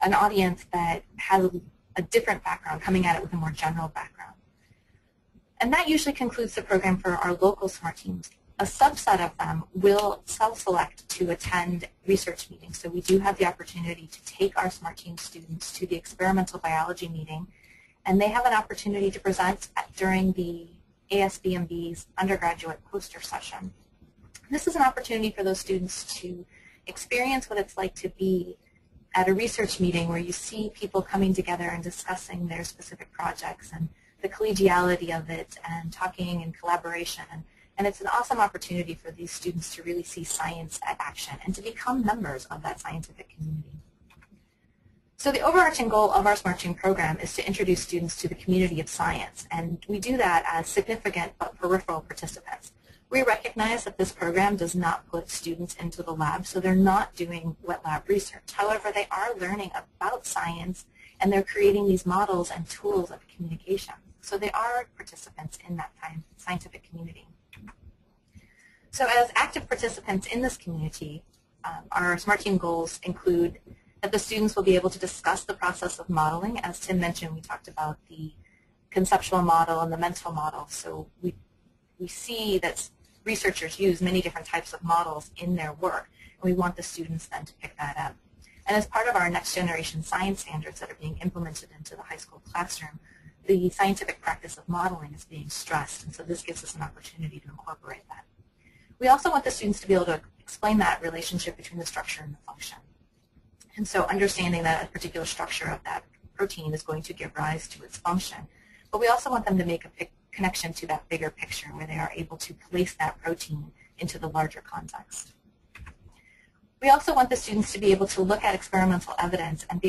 an audience that has a different background, coming at it with a more general background. And that usually concludes the program for our local SMART teams. A subset of them will self-select to attend research meetings. So we do have the opportunity to take our SMART team students to the experimental biology meeting, and they have an opportunity to present during the ASBMB's undergraduate poster session. This is an opportunity for those students to experience what it's like to be at a research meeting where you see people coming together and discussing their specific projects and the collegiality of it and talking and collaboration. And it's an awesome opportunity for these students to really see science at action and to become members of that scientific community. So the overarching goal of our SMART Team program is to introduce students to the community of science, and we do that as significant but peripheral participants. We recognize that this program does not put students into the lab, so they're not doing wet lab research. However, they are learning about science, and they're creating these models and tools of communication. So they are participants in that scientific community. So as active participants in this community, our SMART Team goals include that the students will be able to discuss the process of modeling. As Tim mentioned, we talked about the conceptual model and the mental model. So we see that researchers use many different types of models in their work, and we want the students then to pick that up. And as part of our next generation science standards that are being implemented into the high school classroom, the scientific practice of modeling is being stressed, and so this gives us an opportunity to incorporate that. We also want the students to be able to explain that relationship between the structure and the function. And so understanding that a particular structure of that protein is going to give rise to its function. But we also want them to make a connection to that bigger picture where they are able to place that protein into the larger context. We also want the students to be able to look at experimental evidence and be